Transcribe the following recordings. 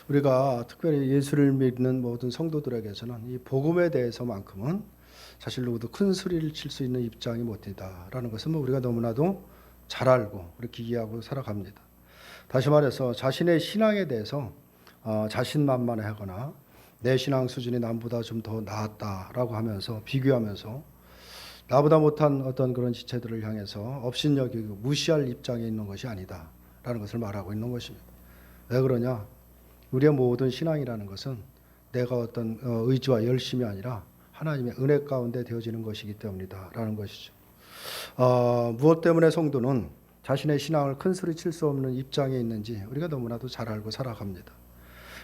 우리가 특별히 예수를 믿는 모든 성도들에게서는 이 복음에 대해서만큼은 사실 누구도 큰 소리를 칠 수 있는 입장이 못 되다라는 것은 우리가 너무나도 잘 알고 그렇게 이해하고 살아갑니다. 다시 말해서 자신의 신앙에 대해서 자신만만해하거나 내 신앙 수준이 남보다 좀 더 나았다라고 하면서 비교하면서 나보다 못한 어떤 그런 지체들을 향해서 업신여기고 무시할 입장에 있는 것이 아니다라는 것을 말하고 있는 것입니다. 왜 그러냐? 우리의 모든 신앙이라는 것은 내가 어떤 의지와 열심이 아니라 하나님의 은혜 가운데 되어지는 것이기 때문이다라는 것이죠. 무엇 때문에 성도는 자신의 신앙을 큰 소리 칠 수 없는 입장에 있는지 우리가 너무나도 잘 알고 살아갑니다.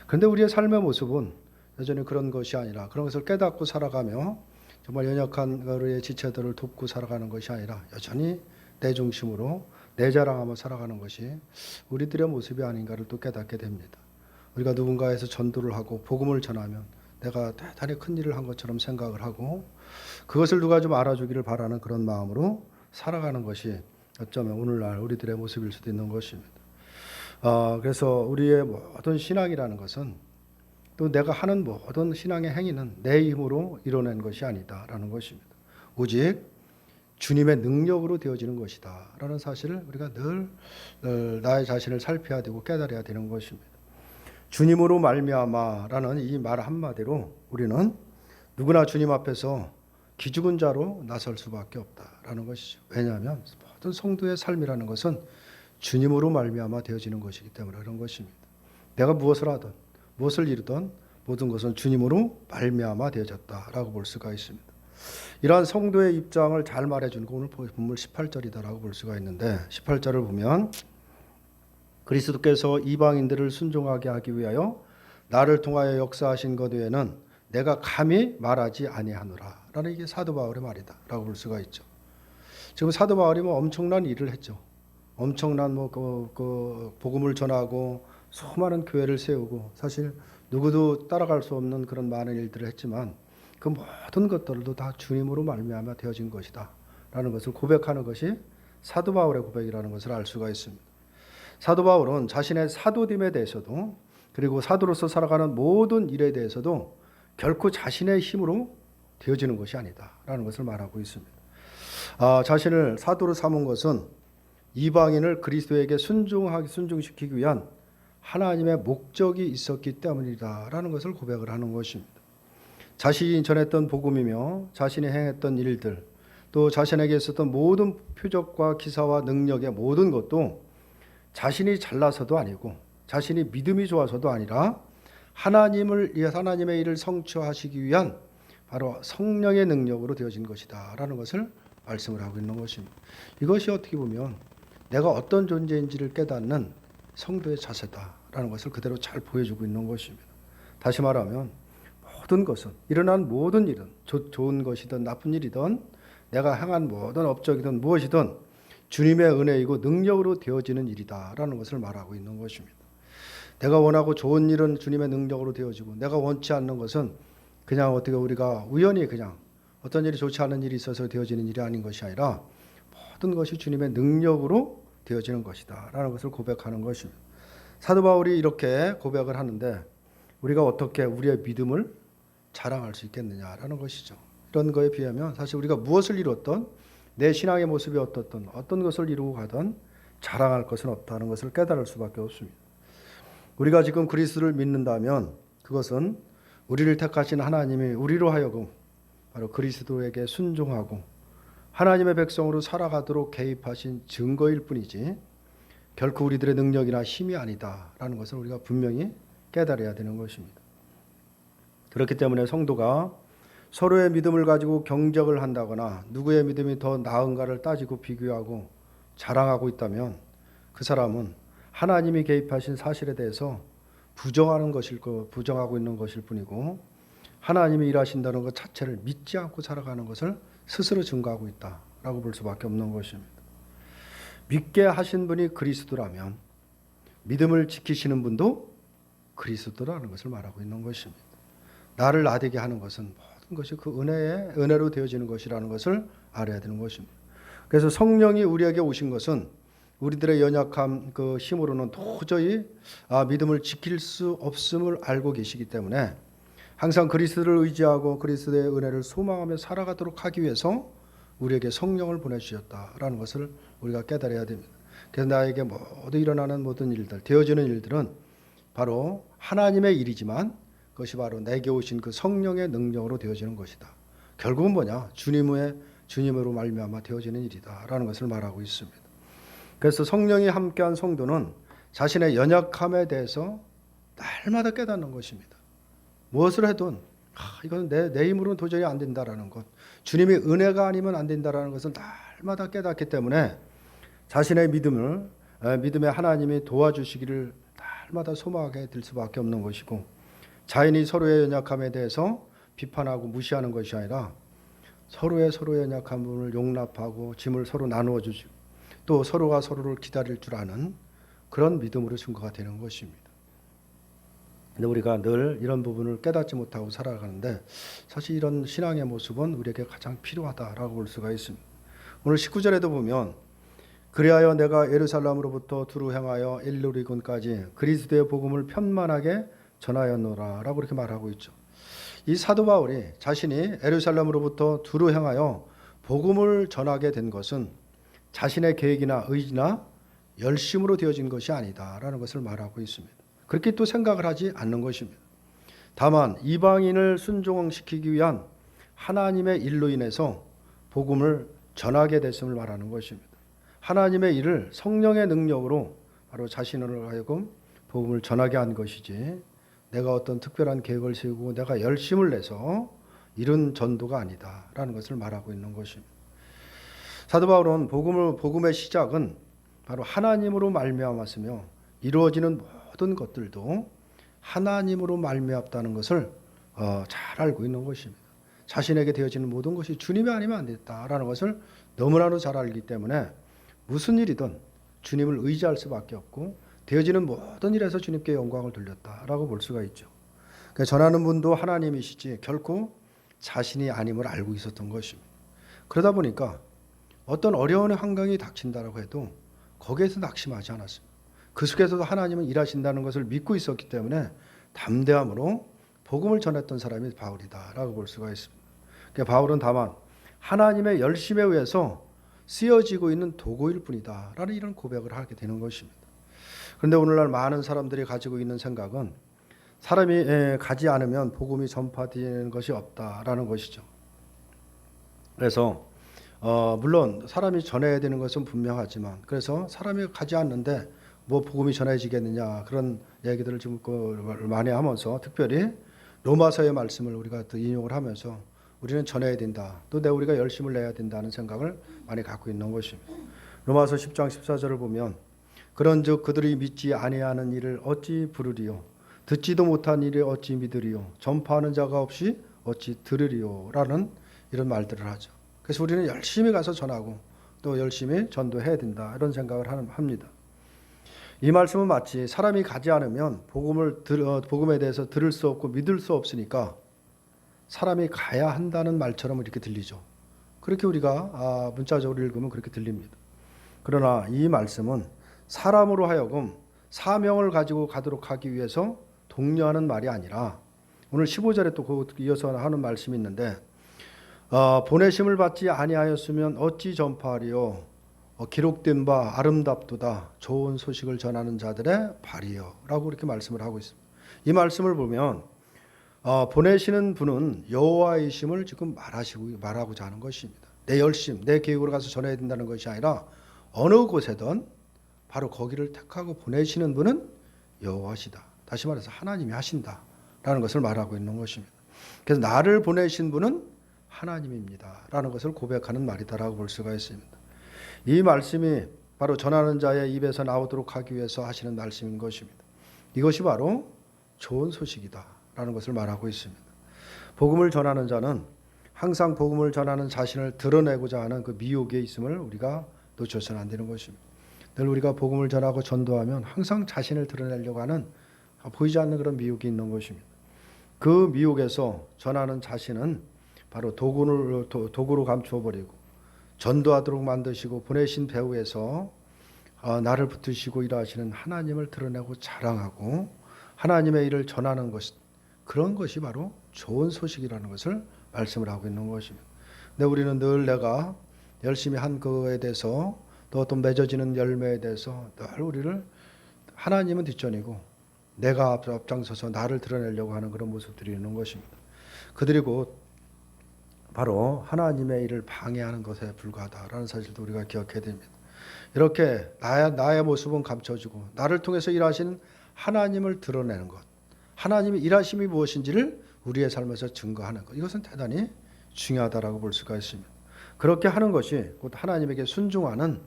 그런데 우리의 삶의 모습은 여전히 그런 것이 아니라 그런 것을 깨닫고 살아가며 정말 연약한 우리의 지체들을 돕고 살아가는 것이 아니라 여전히 내 중심으로 내 자랑하며 살아가는 것이 우리들의 모습이 아닌가를 또 깨닫게 됩니다. 우리가 누군가에서 전도를 하고 복음을 전하면 내가 대단히 큰 일을 한 것처럼 생각을 하고 그것을 누가 좀 알아주기를 바라는 그런 마음으로 살아가는 것이 어쩌면 오늘날 우리들의 모습일 수도 있는 것입니다. 그래서 우리의 모든 신앙이라는 것은 또 내가 하는 모든 신앙의 행위는 내 힘으로 이뤄낸 것이 아니다라는 것입니다. 오직 주님의 능력으로 되어지는 것이다 라는 사실을 우리가 늘 나의 자신을 살펴야 되고 깨달아야 되는 것입니다. 주님으로 말미암아라는 이 말 한마디로 우리는 누구나 주님 앞에서 기죽은 자로 나설 수밖에 없다라는 것이죠. 왜냐하면 모든 성도의 삶이라는 것은 주님으로 말미암아 되어지는 것이기 때문에 그런 것입니다. 내가 무엇을 하든 무엇을 이루든 모든 것은 주님으로 말미암아 되어졌다라고 볼 수가 있습니다. 이러한 성도의 입장을 잘 말해주는 거 오늘 본문 18절이다라고 볼 수가 있는데 18절을 보면 그리스도께서 이방인들을 순종하게 하기 위하여 나를 통하여 역사하신 것 외에는 내가 감히 말하지 아니하노라 라는 이게 사도 바울의 말이다 라고 볼 수가 있죠. 지금 사도 바울이 엄청난 일을 했죠. 엄청난 복음을 전하고 수많은 교회를 세우고 사실 누구도 따라갈 수 없는 그런 많은 일들을 했지만 그 모든 것들도 다 주님으로 말미암아 되어진 것이다 라는 것을 고백하는 것이 사도 바울의 고백이라는 것을 알 수가 있습니다. 사도 바울은 자신의 사도됨에 대해서도 그리고 사도로서 살아가는 모든 일에 대해서도 결코 자신의 힘으로 되어지는 것이 아니다라는 것을 말하고 있습니다. 자신을 사도로 삼은 것은 이방인을 그리스도에게 순종시키기 위한 하나님의 목적이 있었기 때문이다라는 것을 고백을 하는 것입니다. 자신이 전했던 복음이며 자신이 행했던 일들 또 자신에게 있었던 모든 표적과 기사와 능력의 모든 것도 자신이 잘나서도 아니고 자신이 믿음이 좋아서도 아니라 하나님의 일을 성취하시기 위한 바로 성령의 능력으로 되어진 것이다 라는 것을 말씀을 하고 있는 것입니다. 이것이 어떻게 보면 내가 어떤 존재인지를 깨닫는 성도의 자세다라는 것을 그대로 잘 보여주고 있는 것입니다. 다시 말하면 모든 것은 일어난 모든 일은 좋은 것이든 나쁜 일이든 내가 행한 모든 업적이든 무엇이든 주님의 은혜이고 능력으로 되어지는 일이다라는 것을 말하고 있는 것입니다. 내가 원하고 좋은 일은 주님의 능력으로 되어지고 내가 원치 않는 것은 그냥 어떻게 우리가 우연히 그냥 어떤 일이 좋지 않은 일이 있어서 되어지는 일이 아닌 것이 아니라 모든 것이 주님의 능력으로 되어지는 것이다 라는 것을 고백하는 것입니다. 사도 바울이 이렇게 고백을 하는데 우리가 어떻게 우리의 믿음을 자랑할 수 있겠느냐라는 것이죠. 이런 거에 비하면 사실 우리가 무엇을 이뤘던 내 신앙의 모습이 어떻든 어떤 것을 이루고 가든 자랑할 것은 없다는 것을 깨달을 수밖에 없습니다. 우리가 지금 그리스도를 믿는다면 그것은 우리를 택하신 하나님이 우리로 하여금 바로 그리스도에게 순종하고 하나님의 백성으로 살아가도록 개입하신 증거일 뿐이지 결코 우리들의 능력이나 힘이 아니다라는 것을 우리가 분명히 깨달아야 되는 것입니다. 그렇기 때문에 성도가 서로의 믿음을 가지고 경적을 한다거나 누구의 믿음이 더 나은가를 따지고 비교하고 자랑하고 있다면 그 사람은 하나님이 개입하신 사실에 대해서 부정하고 있는 것일 뿐이고 하나님이 일하신다는 것 자체를 믿지 않고 살아가는 것을 스스로 증거하고 있다라고 볼 수밖에 없는 것입니다. 믿게 하신 분이 그리스도라면 믿음을 지키시는 분도 그리스도라는 것을 말하고 있는 것입니다. 나를 나되게 하는 것은 모든 것이 그 은혜로 되어지는 것이라는 것을 알아야 되는 것입니다. 그래서 성령이 우리에게 오신 것은 우리들의 연약함 그 힘으로는 도저히 믿음을 지킬 수 없음을 알고 계시기 때문에 항상 그리스도를 의지하고 그리스도의 은혜를 소망하며 살아가도록 하기 위해서 우리에게 성령을 보내주셨다라는 것을 우리가 깨달아야 됩니다. 그래서 나에게 모두 일어나는 모든 일들, 되어지는 일들은 바로 하나님의 일이지만 그것이 바로 내게 오신 그 성령의 능력으로 되어지는 것이다. 결국은 뭐냐? 주님으로 말미암아 되어지는 일이다라는 것을 말하고 있습니다. 그래서 성령이 함께한 성도는 자신의 연약함에 대해서 날마다 깨닫는 것입니다. 무엇을 해도 이건 내 힘으로는 도저히 안 된다라는 것, 주님의 은혜가 아니면 안 된다라는 것을 날마다 깨닫기 때문에 자신의 믿음에 하나님이 도와주시기를 날마다 소망하게 될 수밖에 없는 것이고, 자인이 서로의 연약함에 대해서 비판하고 무시하는 것이 아니라 서로의 연약함을 용납하고 짐을 서로 나누어 주시고 또 서로가 서로를 기다릴 줄 아는 그런 믿음으로 증거가 되는 것입니다. 근데 우리가 늘 이런 부분을 깨닫지 못하고 살아가는데 사실 이런 신앙의 모습은 우리에게 가장 필요하다라고 볼 수가 있습니다. 오늘 19절에도 보면 그리하여 내가 예루살렘으로부터 두루 향하여 일루리군까지 그리스도의 복음을 편만하게 전하였노라 라고 이렇게 말하고 있죠. 이 사도 바울이 자신이 예루살렘으로부터 두루 향하여 복음을 전하게 된 것은 자신의 계획이나 의지나 열심으로 되어진 것이 아니다라는 것을 말하고 있습니다. 그렇게 또 생각을 하지 않는 것입니다. 다만 이방인을 순종시키기 위한 하나님의 일로 인해서 복음을 전하게 됐음을 말하는 것입니다. 하나님의 일을 성령의 능력으로 바로 자신을 하여금 복음을 전하게 한 것이지 내가 어떤 특별한 계획을 세우고 내가 열심을 내서 이룬 전도가 아니다라는 것을 말하고 있는 것입니다. 사도 바울은 복음의 시작은 바로 하나님으로 말미암았으며 이루어지는 모든 것들도 하나님으로 말미암다는 것을 잘 알고 있는 것입니다. 자신에게 되어지는 모든 것이 주님이 아니면 안 됐다라는 것을 너무나도 잘 알기 때문에 무슨 일이든 주님을 의지할 수밖에 없고 되어지는 모든 일에서 주님께 영광을 돌렸다라고 볼 수가 있죠. 그러니까 전하는 분도 하나님이시지 결코 자신이 아님을 알고 있었던 것입니다. 그러다 보니까 어떤 어려운 환경이 닥친다라고 해도 거기에서 낙심하지 않았습니다. 그 속에서도 하나님은 일하신다는 것을 믿고 있었기 때문에 담대함으로 복음을 전했던 사람이 바울이다라고 볼 수가 있습니다. 그러니까 바울은 다만 하나님의 열심에 의해서 쓰여지고 있는 도구일 뿐이다라는 이런 고백을 하게 되는 것입니다. 그런데 오늘날 많은 사람들이 가지고 있는 생각은 사람이 가지 않으면 복음이 전파되는 것이 없다라는 것이죠. 그래서 물론 사람이 전해야 되는 것은 분명하지만 그래서 사람이 가지 않는데 뭐 복음이 전해지겠느냐 그런 얘기들을 좀 많이 하면서 특별히 로마서의 말씀을 우리가 또 인용을 하면서 우리는 전해야 된다. 또 우리가 열심을 내야 된다는 생각을 많이 갖고 있는 것입니다. 로마서 10장 14절을 보면 그런즉 그들이 믿지 아니하는 일을 어찌 부르리요 듣지도 못한 일을 어찌 믿으리요 전파하는 자가 없이 어찌 들으리요 라는 이런 말들을 하죠. 그래서 우리는 열심히 가서 전하고 또 열심히 전도해야 된다 이런 생각을 합니다. 이 말씀은 마치 사람이 가지 않으면 복음에 대해서 들을 수 없고 믿을 수 없으니까 사람이 가야 한다는 말처럼 이렇게 들리죠. 그렇게 우리가 문자적으로 읽으면 그렇게 들립니다. 그러나 이 말씀은 사람으로 하여금 사명을 가지고 가도록 하기 위해서 독려하는 말이 아니라 오늘 15절에 또 이어서 하는 말씀이 있는데 보내심을 받지 아니하였으면 어찌 전파하리요 기록된 바 아름답도다 좋은 소식을 전하는 자들의 발이요 라고 이렇게 말씀을 하고 있습니다. 이 말씀을 보면 보내시는 분은 여호와이심을 지금 말하고자 하는 것입니다. 내 열심, 내 계획으로 가서 전해야 된다는 것이 아니라 어느 곳에든 바로 거기를 택하고 보내시는 분은 여호와시다. 다시 말해서 하나님이 하신다라는 것을 말하고 있는 것입니다. 그래서 나를 보내신 분은 하나님입니다 라는 것을 고백하는 말이다라고 볼 수가 있습니다. 이 말씀이 바로 전하는 자의 입에서 나오도록 하기 위해서 하시는 말씀인 것입니다. 이것이 바로 좋은 소식이다 라는 것을 말하고 있습니다. 복음을 전하는 자는 항상 복음을 전하는 자신을 드러내고자 하는 그 미혹에 있음을 우리가 놓쳐서는 안 되는 것입니다. 늘 우리가 복음을 전하고 전도하면 항상 자신을 드러내려고 하는 보이지 않는 그런 미혹이 있는 것입니다. 그 미혹에서 전하는 자신은 바로 도구로 감추어 버리고 전도하도록 만드시고 보내신 배후에서 나를 붙드시고 일하시는 하나님을 드러내고 자랑하고 하나님의 일을 전하는 것, 그런 것이 바로 좋은 소식이라는 것을 말씀을 하고 있는 것입니다. 근데 우리는 늘 내가 열심히 한 그거에 대해서 또 어떤 맺어지는 열매에 대해서 늘 우리를 하나님은 뒷전이고 내가 앞장서서 나를 드러내려고 하는 그런 모습들이 있는 것입니다. 그들이 곧 바로 하나님의 일을 방해하는 것에 불과하다라는 사실도 우리가 기억해야 됩니다. 이렇게 나의 모습은 감춰지고 나를 통해서 일하시는 하나님을 드러내는 것, 하나님의 일하심이 무엇인지를 우리의 삶에서 증거하는 것, 이것은 대단히 중요하다라고 볼 수가 있습니다. 그렇게 하는 것이 곧 하나님에게 순종하는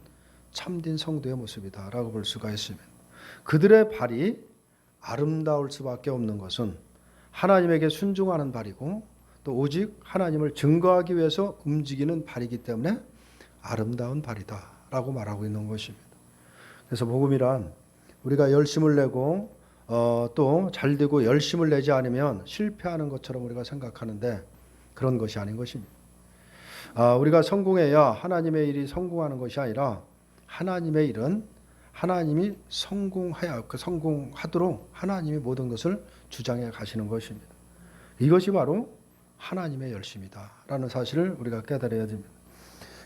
참된 성도의 모습이다라고 볼 수가 있습니다. 그들의 발이 아름다울 수밖에 없는 것은 하나님에게 순종하는 발이고 또 오직 하나님을 증거하기 위해서 움직이는 발이기 때문에 아름다운 발이다라고 말하고 있는 것입니다. 그래서 복음이란 우리가 열심을 내고 또 잘되고 열심을 내지 않으면 실패하는 것처럼 우리가 생각하는데 그런 것이 아닌 것입니다. 우리가 성공해야 하나님의 일이 성공하는 것이 아니라 하나님의 일은 하나님이 성공하도록 하나님이 모든 것을 주장해 가시는 것입니다. 이것이 바로 하나님의 열심이다라는 사실을 우리가 깨달아야 됩니다.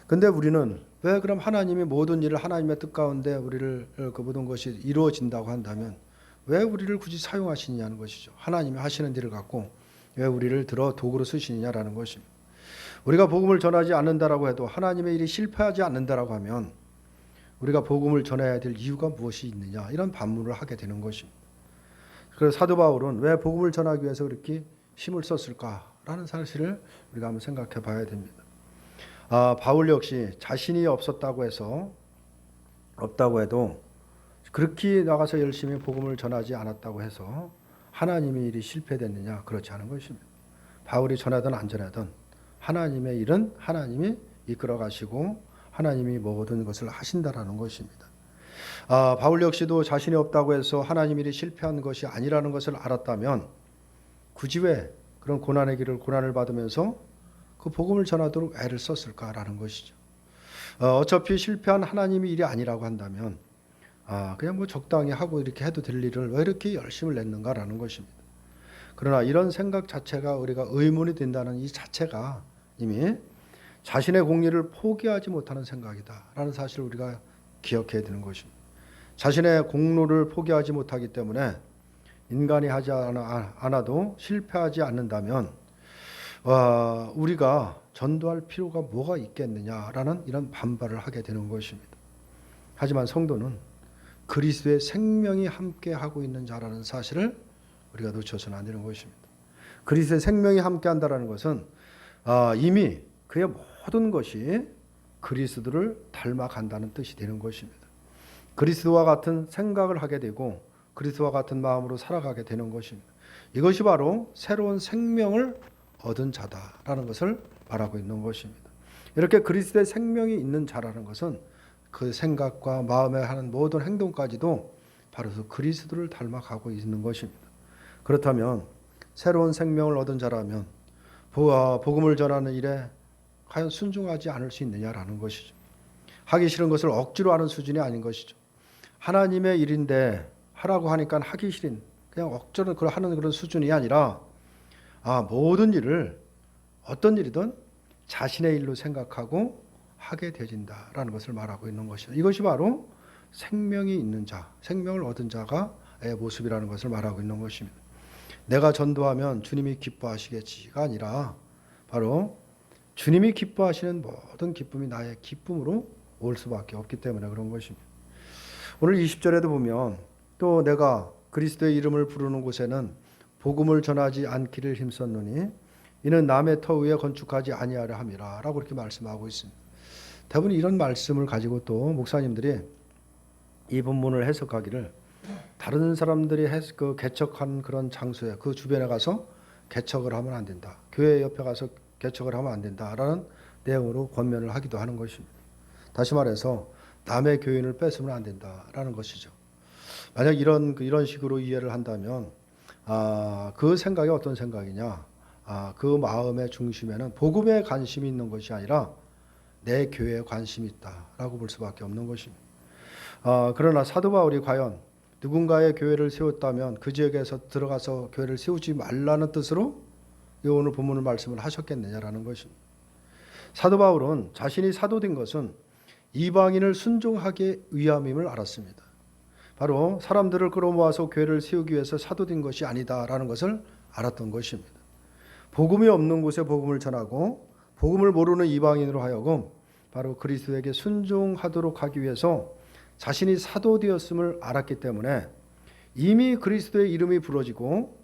근데 우리는 왜 그럼 하나님이 모든 일을 하나님의 뜻 가운데 우리를 그 모든 것이 이루어진다고 한다면 왜 우리를 굳이 사용하시느냐는 것이죠. 하나님이 하시는 일을 갖고 왜 우리를 들어 도구로 쓰시느냐라는 것입니다. 우리가 복음을 전하지 않는다라고 해도 하나님의 일이 실패하지 않는다라고 하면 우리가 복음을 전해야 될 이유가 무엇이 있느냐 이런 반문을 하게 되는 것입니다. 그래서 사도 바울은 왜 복음을 전하기 위해서 그렇게 힘을 썼을까라는 사실을 우리가 한번 생각해 봐야 됩니다. 바울 역시 자신이 없다고 해도 그렇게 나가서 열심히 복음을 전하지 않았다고 해서 하나님의 일이 실패됐느냐? 그렇지 않은 것입니다. 바울이 전하든 안 전하든 하나님의 일은 하나님이 이끌어 가시고 하나님이 모든 것을 하신다라는 것입니다. 바울 역시도 자신이 없다고 해서 하나님 일이 실패한 것이 아니라는 것을 알았다면 굳이 왜 그런 고난을 받으면서 그 복음을 전하도록 애를 썼을까라는 것이죠. 어차피 실패한 하나님의 일이 아니라고 한다면 그냥 뭐 적당히 하고 이렇게 해도 될 일을 왜 이렇게 열심을 냈는가라는 것입니다. 그러나 이런 생각 자체가 우리가 의문이 된다는 이 자체가 이미 자신의 공리를 포기하지 못하는 생각이다라는 사실을 우리가 기억해야 되는 것입니다. 자신의 공로를 포기하지 못하기 때문에 인간이 하지 않아도 실패하지 않는다면 우리가 전도할 필요가 뭐가 있겠느냐라는 이런 반발을 하게 되는 것입니다. 하지만 성도는 그리스도의 생명이 함께하고 있는 자라는 사실을 우리가 놓쳐서는 안 되는 것입니다. 그리스도의 생명이 함께한다는 것은 이미 그의 모든 것이 그리스도를 닮아간다는 뜻이 되는 것입니다. 그리스도와 같은 생각을 하게 되고 그리스도와 같은 마음으로 살아가게 되는 것입니다. 이것이 바로 새로운 생명을 얻은 자다라는 것을 말하고 있는 것입니다. 이렇게 그리스도의 생명이 있는 자라는 것은 그 생각과 마음에 하는 모든 행동까지도 바로 그리스도를 닮아가고 있는 것입니다. 그렇다면 새로운 생명을 얻은 자라면 복음을 전하는 일에 과연 순종하지 않을 수 있느냐라는 것이죠. 하기 싫은 것을 억지로 하는 수준이 아닌 것이죠. 하나님의 일인데 하라고 하니까 하기 싫은 그냥 억지로 하는 그런 수준이 아니라 모든 일을 어떤 일이든 자신의 일로 생각하고 하게 되진다라는 것을 말하고 있는 것이죠. 이것이 바로 생명이 있는 자, 생명을 얻은 자가의 모습이라는 것을 말하고 있는 것입니다. 내가 전도하면 주님이 기뻐하시겠지가 아니라 바로 주님이 기뻐하시는 모든 기쁨이 나의 기쁨으로 올 수밖에 없기 때문에 그런 것입니다. 오늘 20절에도 보면 또 내가 그리스도의 이름을 부르는 곳에는 복음을 전하지 않기를 힘썼노니 이는 남의 터 위에 건축하지 아니하려 함이라 라고 이렇게 말씀하고 있습니다. 대부분 이런 말씀을 가지고 또 목사님들이 이 본문을 해석하기를 다른 사람들이 개척한 그런 장소에 그 주변에 가서 개척을 하면 안 된다. 교회 옆에 가서 개척을 하면 안 된다라는 내용으로 권면을 하기도 하는 것입니다. 다시 말해서 남의 교인을 뺏으면 안 된다라는 것이죠. 만약 이런 식으로 이해를 한다면 그 생각이 어떤 생각이냐? 그 마음의 중심에는 복음에 관심이 있는 것이 아니라 내 교회에 관심이 있다라고 볼 수밖에 없는 것입니다. 그러나 사도 바울이 과연 누군가의 교회를 세웠다면 그 지역에서 들어가서 교회를 세우지 말라는 뜻으로 이 오늘 본문을 말씀을 하셨겠느냐라는 것입니다. 사도 바울은 자신이 사도된 것은 이방인을 순종하기 위함임을 알았습니다. 바로 사람들을 끌어모아서 교회를 세우기 위해서 사도된 것이 아니다라는 것을 알았던 것입니다. 복음이 없는 곳에 복음을 전하고 복음을 모르는 이방인으로 하여금 바로 그리스도에게 순종하도록 하기 위해서 자신이 사도되었음을 알았기 때문에 이미 그리스도의 이름이 부러지고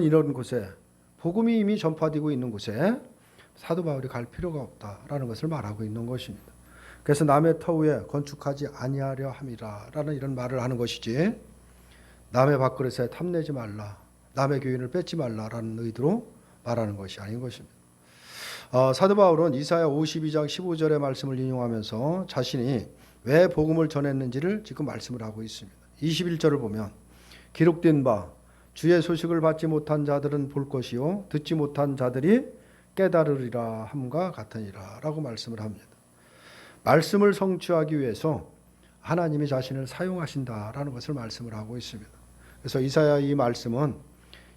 이런 곳에 복음이 이미 전파되고 있는 곳에 사도 바울이 갈 필요가 없다라는 것을 말하고 있는 것입니다. 그래서 남의 터 위에 건축하지 아니하려 함이라라는 이런 말을 하는 것이지, 남의 밥그릇에 탐내지 말라, 남의 교인을 뺏지 말라라는 의도로 말하는 것이 아닌 것입니다. 사도 바울은 이사야 52장 15절의 말씀을 인용하면서 자신이 왜 복음을 전했는지를 지금 말씀을 하고 있습니다. 21절을 보면 기록된 바 주의 소식을 받지 못한 자들은 볼 것이요 듣지 못한 자들이 깨달으리라 함과 같으니라 라고 말씀을 합니다. 말씀을 성취하기 위해서 하나님이 자신을 사용하신다라는 것을 말씀을 하고 있습니다. 그래서 이사야 이 말씀은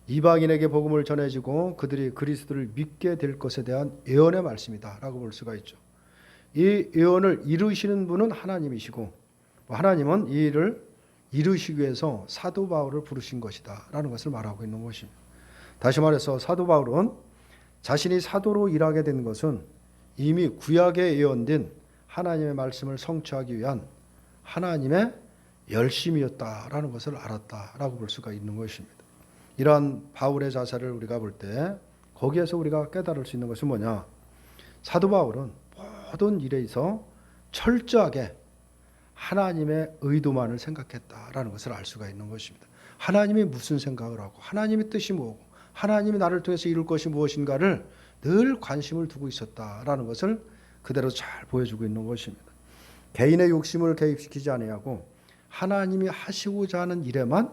이방인에게 복음을 전해지고 그들이 그리스도를 믿게 될 것에 대한 예언의 말씀이다라고 볼 수가 있죠. 이 예언을 이루시는 분은 하나님이시고 하나님은 이 일을 이루시기 위해서 사도 바울을 부르신 것이다라는 것을 말하고 있는 것입니다. 다시 말해서 사도 바울은 자신이 사도로 일하게 된 것은 이미 구약에 예언된 하나님의 말씀을 성취하기 위한 하나님의 열심이었다라는 것을 알았다라고 볼 수가 있는 것입니다. 이러한 바울의 자세를 우리가 볼 때 거기에서 우리가 깨달을 수 있는 것은 뭐냐? 사도 바울은 모든 일에 있어 철저하게 하나님의 의도만을 생각했다라는 것을 알 수가 있는 것입니다. 하나님이 무슨 생각을 하고 하나님의 뜻이 뭐고 하나님이 나를 통해서 이룰 것이 무엇인가를 늘 관심을 두고 있었다라는 것을 그대로 잘 보여주고 있는 것입니다. 개인의 욕심을 개입시키지 아니하고 하나님이 하시고자 하는 일에만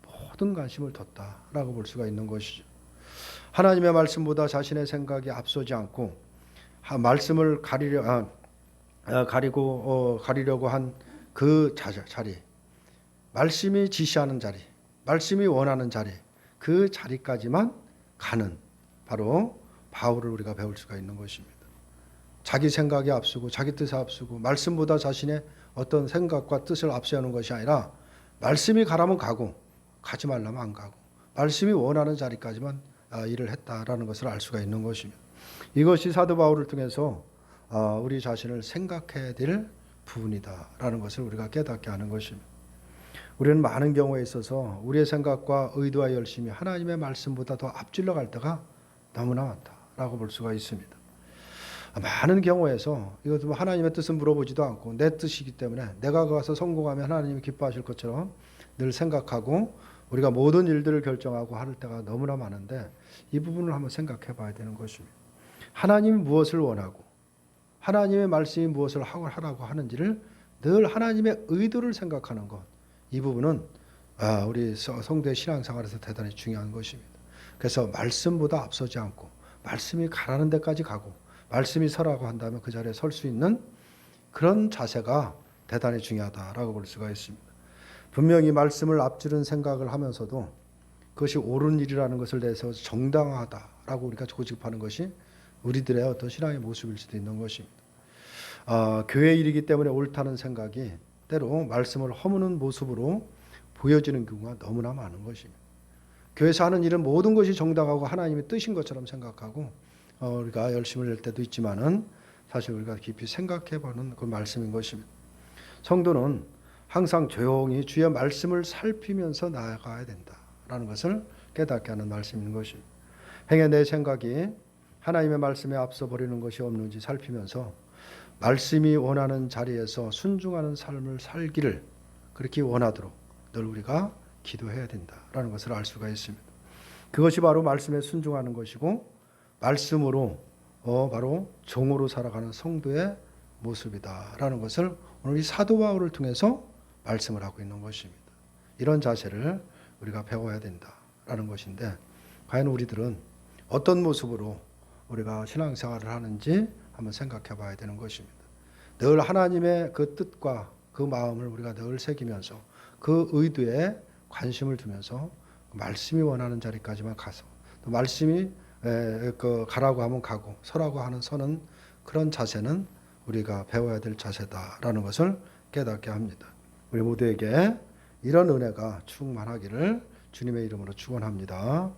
모든 관심을 뒀다라고 볼 수가 있는 것이죠. 하나님의 말씀보다 자신의 생각이 앞서지 않고 말씀을 가리려고 한 그 자리, 말씀이 지시하는 자리, 말씀이 원하는 자리, 그 자리까지만 가는 바로 바울을 우리가 배울 수가 있는 것입니다. 자기 생각이 앞서고 자기 뜻이 앞서고 말씀보다 자신의 어떤 생각과 뜻을 앞세우는 것이 아니라 말씀이 가라면 가고 가지 말라면 안 가고 말씀이 원하는 자리까지만 일을 했다라는 것을 알 수가 있는 것입니다. 이것이 사도 바울을 통해서 우리 자신을 생각해야 될 부분이다라는 것을 우리가 깨닫게 하는 것입니다. 우리는 많은 경우에 있어서 우리의 생각과 의도와 열심이 하나님의 말씀보다 더 앞질러 갈 때가 너무나 많다라고 볼 수가 있습니다. 많은 경우에서 이것도 하나님의 뜻은 물어보지도 않고 내 뜻이기 때문에 내가 가서 성공하면 하나님이 기뻐하실 것처럼 늘 생각하고 우리가 모든 일들을 결정하고 할 때가 너무나 많은데 이 부분을 한번 생각해 봐야 되는 것입니다. 하나님이 무엇을 원하고 하나님의 말씀이 무엇을 하라고 하는지를 늘 하나님의 의도를 생각하는 것, 이 부분은 우리 성도의 신앙생활에서 대단히 중요한 것입니다. 그래서 말씀보다 앞서지 않고 말씀이 가라는 데까지 가고 말씀이 서라고 한다면 그 자리에 설 수 있는 그런 자세가 대단히 중요하다라고 볼 수가 있습니다. 분명히 말씀을 앞지른 생각을 하면서도 그것이 옳은 일이라는 것을 내세워 정당하다라고 우리가 고집하는 것이 우리들의 어떤 신앙의 모습일 수도 있는 것입니다. 교회 일이기 때문에 옳다는 생각이 때로 말씀을 허무는 모습으로 보여지는 경우가 너무나 많은 것입니다. 교회에서 하는 일은 모든 것이 정당하고 하나님의 뜻인 것처럼 생각하고 우리가 열심을 낼 때도 있지만은 사실 우리가 깊이 생각해보는 그 말씀인 것입니다. 성도는 항상 조용히 주의 말씀을 살피면서 나아가야 된다라는 것을 깨닫게 하는 말씀인 것입니다. 행여 내 생각이 하나님의 말씀에 앞서 버리는 것이 없는지 살피면서 말씀이 원하는 자리에서 순종하는 삶을 살기를 그렇게 원하도록 늘 우리가 기도해야 된다라는 것을 알 수가 있습니다. 그것이 바로 말씀에 순종하는 것이고 말씀으로 바로 종으로 살아가는 성도의 모습이다라는 것을 오늘 이 사도 바울을 통해서 말씀을 하고 있는 것입니다. 이런 자세를 우리가 배워야 된다라는 것인데 과연 우리들은 어떤 모습으로 우리가 신앙생활을 하는지 한번 생각해 봐야 되는 것입니다. 늘 하나님의 그 뜻과 그 마음을 우리가 늘 새기면서 그 의도에 관심을 두면서 말씀이 원하는 자리까지만 가서 또 말씀이 가라고 하면 가고 서라고 하는 서는 그런 자세는 우리가 배워야 될 자세다라는 것을 깨닫게 합니다. 우리 모두에게 이런 은혜가 충만하기를 주님의 이름으로 축원합니다.